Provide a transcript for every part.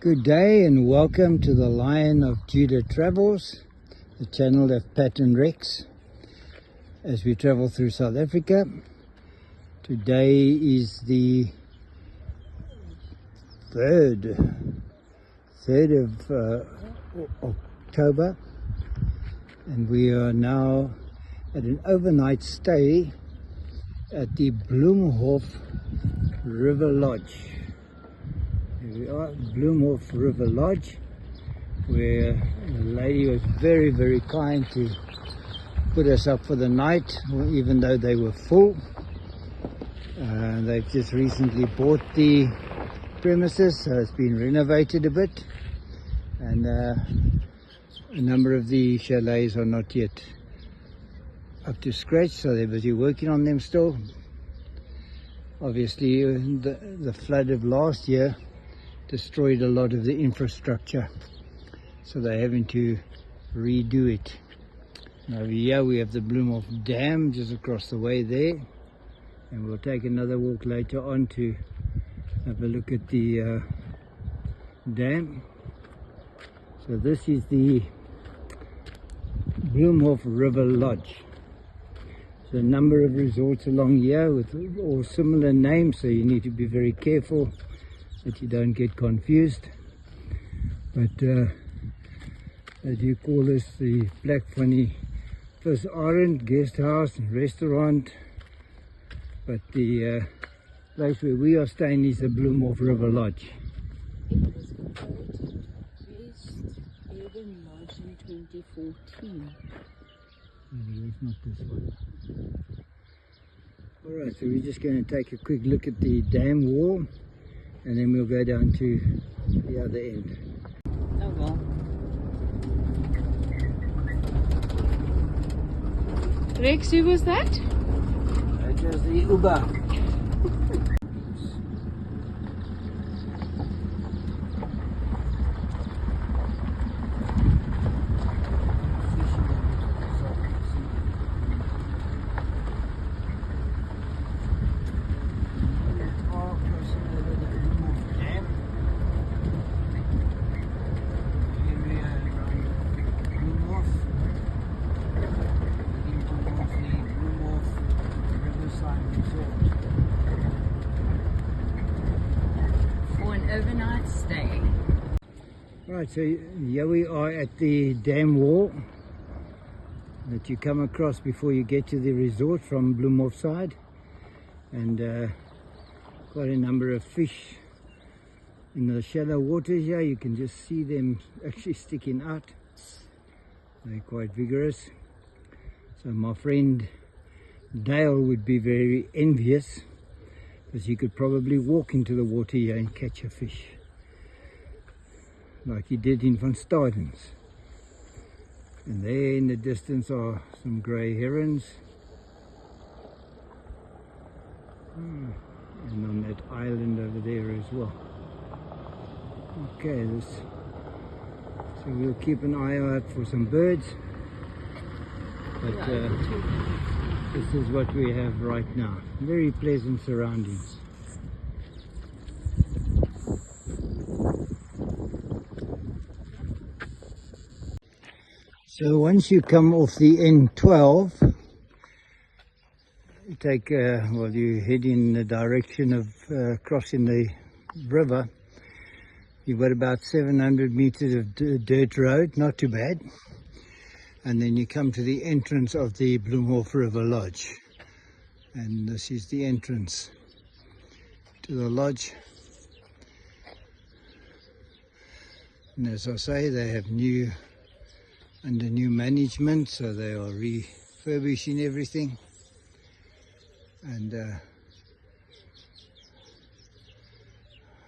Good day and welcome to the Lion of Judah Travels, the channel of Pat and Rex, as we travel through South Africa. Today is the 3rd of October, and we are now at an overnight stay at the Bloemhof River Lodge. Here we are, Bloemhof River Lodge, where the lady was very kind to put us up for the night, even though they were full. They've just recently bought the premises, so it's been renovated a bit, and a number of the chalets are not yet up to scratch, so they're busy working on them still. Obviously, the flood of last year destroyed a lot of the infrastructure, so they're having to redo it. And over here we have the Bloemhof Dam just across the way there, and we'll take another walk later on to have a look at the dam. So this is the Bloemhof River Lodge. There's a number of resorts along here with all similar names, so you need to be very careful that you don't get confused. But as you call this, the Black Funny Vis Arend guest house and restaurant, but the place where we are staying is the Bloemhof River Lodge. It was built West Urban Lodge in 2014. It's not this one. Alright, so we're just going to take a quick look at the dam wall, and then we'll go down to the other end. Oh well. Rex, who was that? That was the Uber. For an overnight stay. Right, so here we are at the dam wall that you come across before you get to the resort from Bloemhof side, and quite a number of fish in the shallow waters here. You can just see them actually sticking out. They're quite vigorous. So my friend Dale would be very envious, because he could probably walk into the water here and catch a fish like he did in Van Staden's. And there in the distance are some grey herons, and on that island over there as well. Okay, so we'll keep an eye out for some birds, but this is what we have right now. Very pleasant surroundings. So once you come off the N12, you take, you head in the direction of crossing the river. You've got about 700 meters of dirt road, not too bad. And then you come to the entrance of the Bloemhof River Lodge. And this is the entrance to the lodge. And as I say, they have under new management, so they are refurbishing everything, and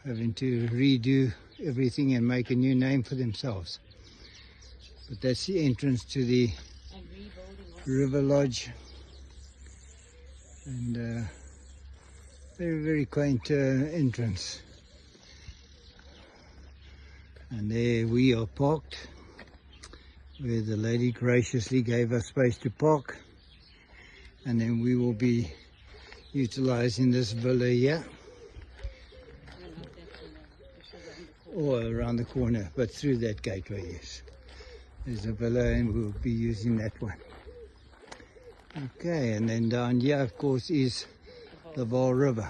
having to redo everything and make a new name for themselves. But that's the entrance to the River Lodge, and very quaint entrance. And there we are parked, where the lady graciously gave us space to park, and then we will be utilizing this villa here. or around the corner, but through that gateway, yes. There's a villa and we'll be using that one. Okay, and then down here, of course, is the Vaal River.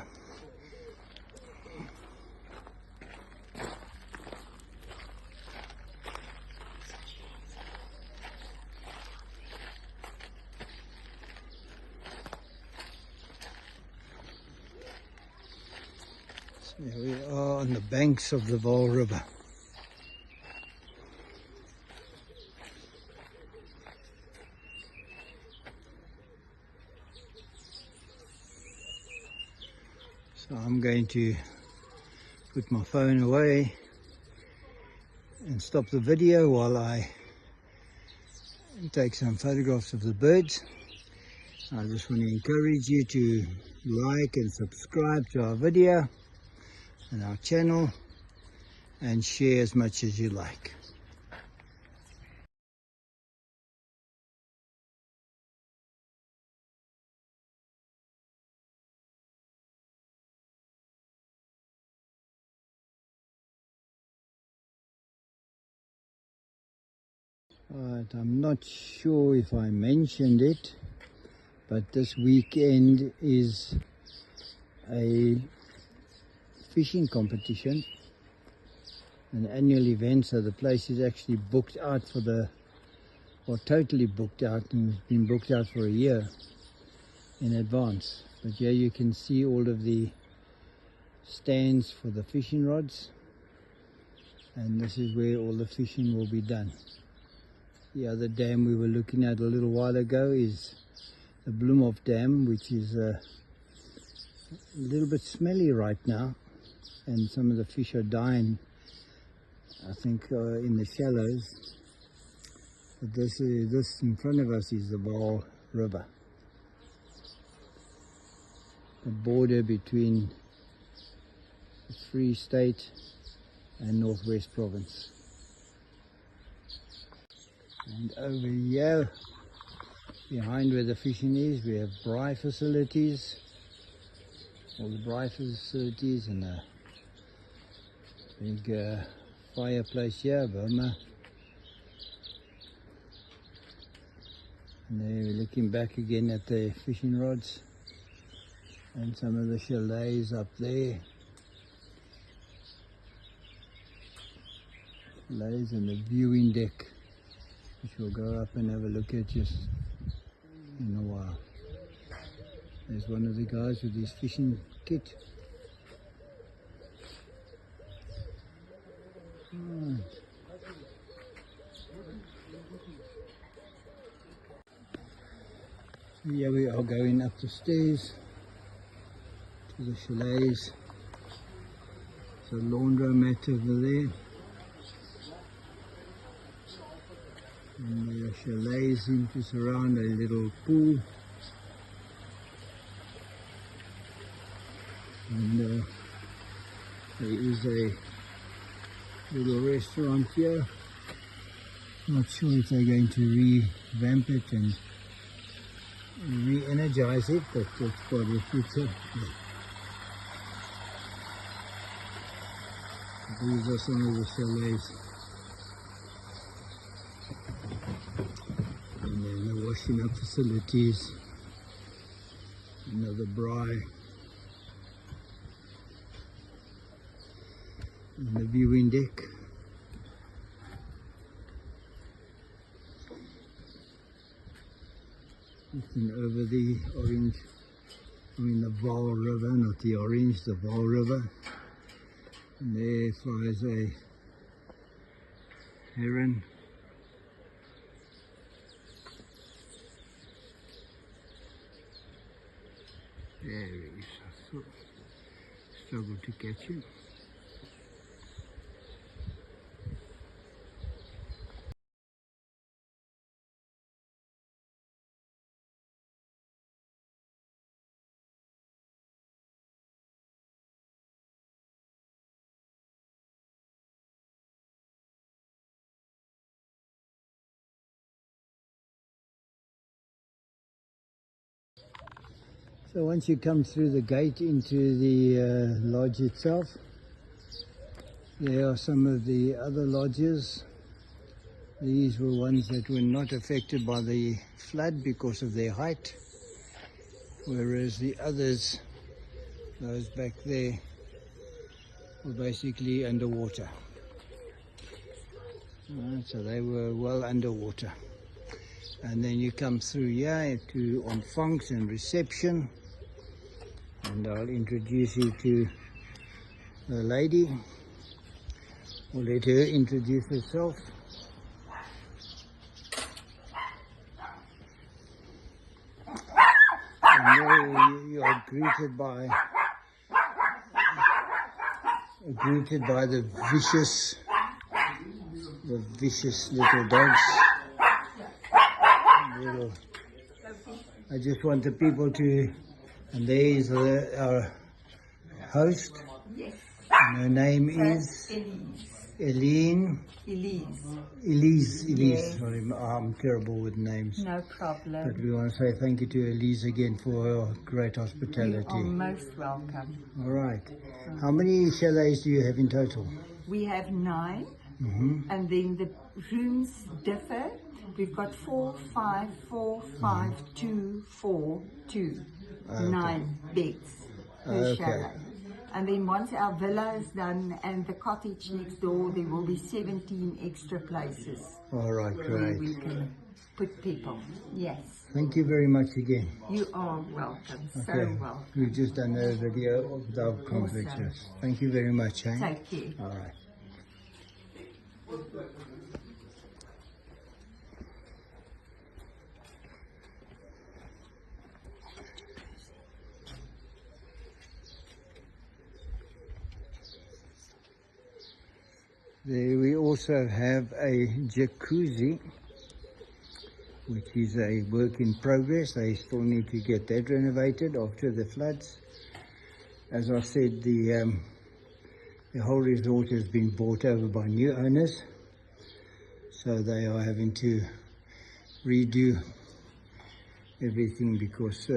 So here we are on the banks of the Vaal River. So I'm going to put my phone away and stop the video while I take some photographs of the birds. I just want to encourage you to like and subscribe to our video and our channel and share as much as you like. But I'm not sure if I mentioned it, but this weekend is a fishing competition, an annual event, so the place is actually booked out totally booked out, and it's been booked out for a year in advance. But here you can see all of the stands for the fishing rods, and this is where all the fishing will be done. The other dam we were looking at a little while ago is the Bloemhof dam, which is a little bit smelly right now, and some of the fish are dying, I think, in the shallows. But this in front of us is the Vaal River, the border between the Free State and Northwest Province. And over here, behind where the fishing is, we have braai facilities, all the braai facilities, and a big fireplace here, Burma. And there we're looking back again at the fishing rods and some of the chalets up there. Chalets and the viewing deck, which we'll go up and have a look at just in a while. There's one of the guys with his fishing kit. Right. Here we are going up the stairs to the chalets. There's a laundromat over there. And there are chalets seem to surround a little pool. And there is a little restaurant here. Not sure if they're going to revamp it and re-energize it, but that's for the future. These are some of the chalets. And then the washing up facilities, another braai, and the viewing deck. Looking over the orange, the Vaal River, not the orange, the Vaal River. And there flies a heron. There he is. I thought, struggled to catch him. So once you come through the gate into the lodge itself, There are some of the other lodges. These were ones that were not affected by the flood because of their height, whereas the others, those back there, were basically underwater. So they were well underwater. And then you come through here to Ontvangst and reception, and I'll introduce you to the lady. We'll let her introduce herself. And there you are greeted by the vicious little dogs. I just want the people to, and there is our host. Yes. And her name is Elise. Yes. Sorry, I'm terrible with names. No problem. But we want to say thank you to Elise again for her great You hospitality. are most welcome. All right. How many chalets do you have in total? We have 9, and then the rooms differ. We've got 4, 5, 4, 5, 2, 4, 2. Okay. 9 beds per Okay. chalet. And then once our villa is done and the cottage next door, there will be 17 extra places All right, where great. we can put people. Yes. Thank you very much again. You are welcome. So Okay. welcome. We've just done a video of dog complexes. Thank you very much. Eh? Take care. All right. There we also have a jacuzzi, which is a work in progress. They still need to get that renovated after the floods. As I said, the whole resort has been bought over by new owners, so they are having to redo everything because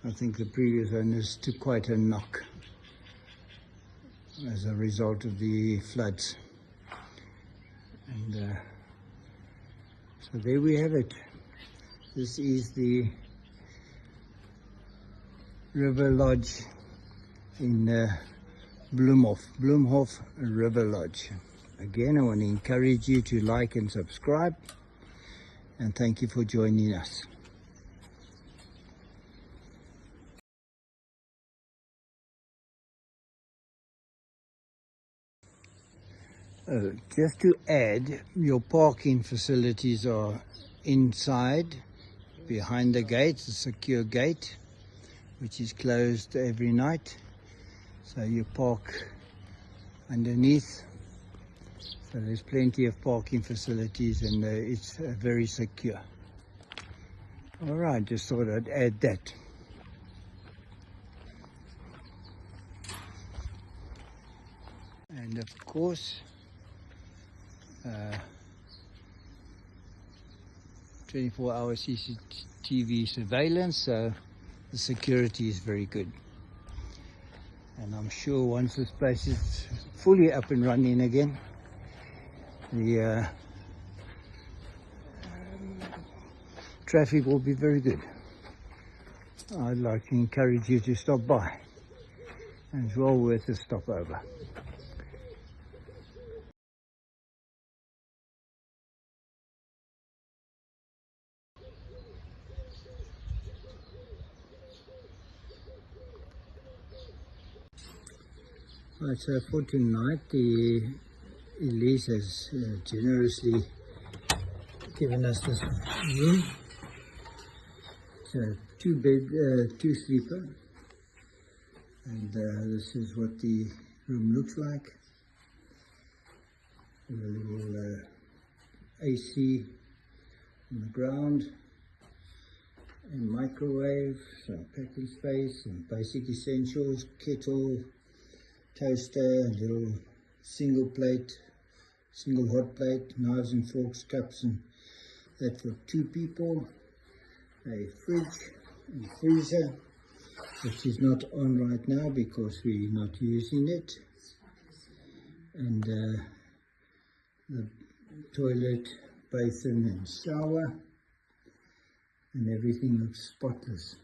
I think the previous owners took quite a knock as a result of the floods. And so there we have it. This is the River Lodge in Bloemhof River Lodge. Again, I want to encourage you to like and subscribe, and thank you for joining us. Just to add, your parking facilities are inside, behind the gate, a secure gate, which is closed every night. So you park underneath. So there's plenty of parking facilities, and it's very secure. All right, just thought I'd add that. And of course, 24-hour CCTV surveillance, so the security is very good. And I'm sure once this place is fully up and running again, the traffic will be very good. I'd like to encourage you to stop by, and it's well worth a stopover. Right, so for tonight, Elise has generously given us this room. It's a 2-bed, 2-sleeper, and this is what the room looks like. With a little AC on the ground, and microwave, some packing space, some basic essentials, kettle, toaster, a little single hot plate, knives and forks, cups, and that for 2 people. A fridge and freezer, which is not on right now because we're not using it. and the toilet, basin and shower, and everything looks spotless.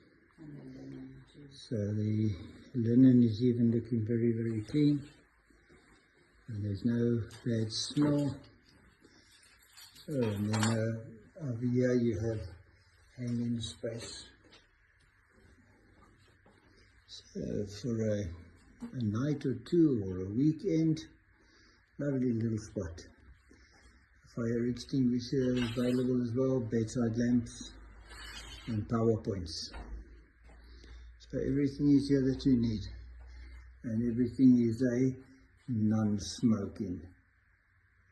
So the linen is even looking very, very clean, and there's no bad smell. So, and then over here you have hanging space. So for a night or two or a weekend, lovely little spot. Fire extinguisher available as well, bedside lamps and power points. So everything is here that you need, and everything is a non-smoking.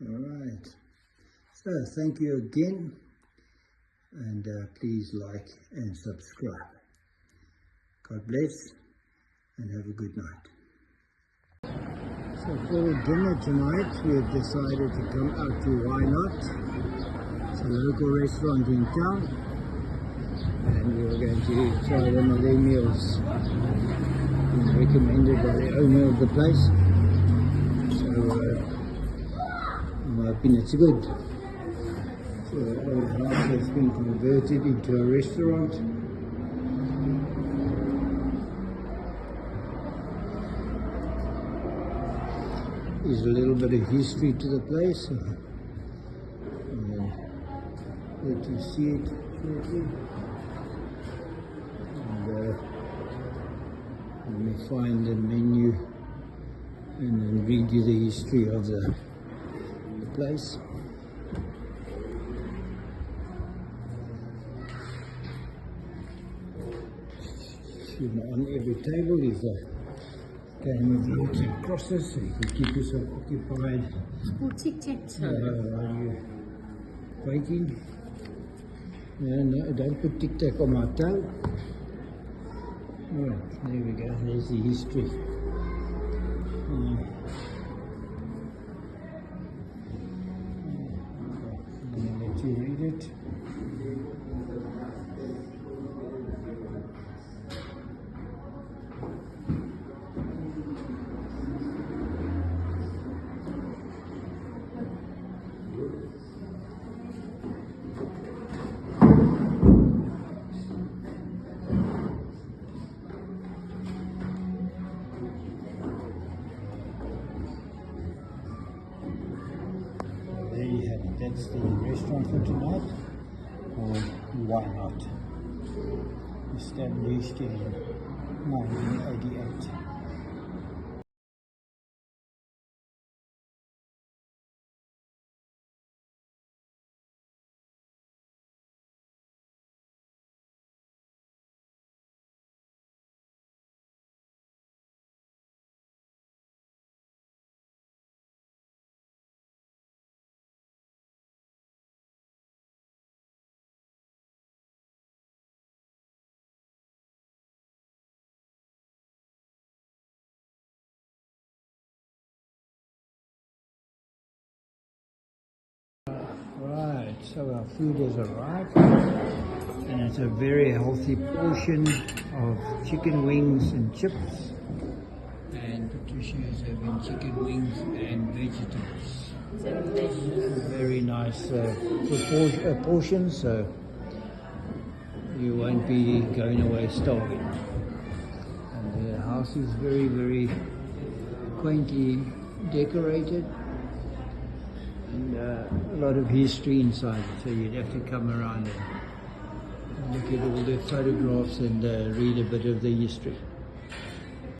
Alright, so thank you again, and please like and subscribe. God bless and have a good night. So for dinner tonight, we have decided to come out to Why Not. It's a local restaurant in town, and we are going to try one of their meals. It's recommended by the owner of the place, so I'm hoping it's good. So the old house has been converted into a restaurant. There's a little bit of history to the place. Let you see it shortly. And let me find the menu and then read you the history of the place. On every table is a game of noughts and crosses, so you can keep yourself occupied while you're waiting. No, don't put tic-tac on my toe. Alright, there we go, there's the history. I'm going to let you read it. There you have it. That's the restaurant for tonight, or Why Not, established in 1988. Right, so our food has arrived, and it's a very healthy portion of chicken wings and chips, and Patricia is having chicken wings and vegetables. Very nice portion, so you won't be going away starving. And the house is very, very quaintly decorated, and a lot of history inside it, so you'd have to come around and look at all the photographs and read a bit of the history.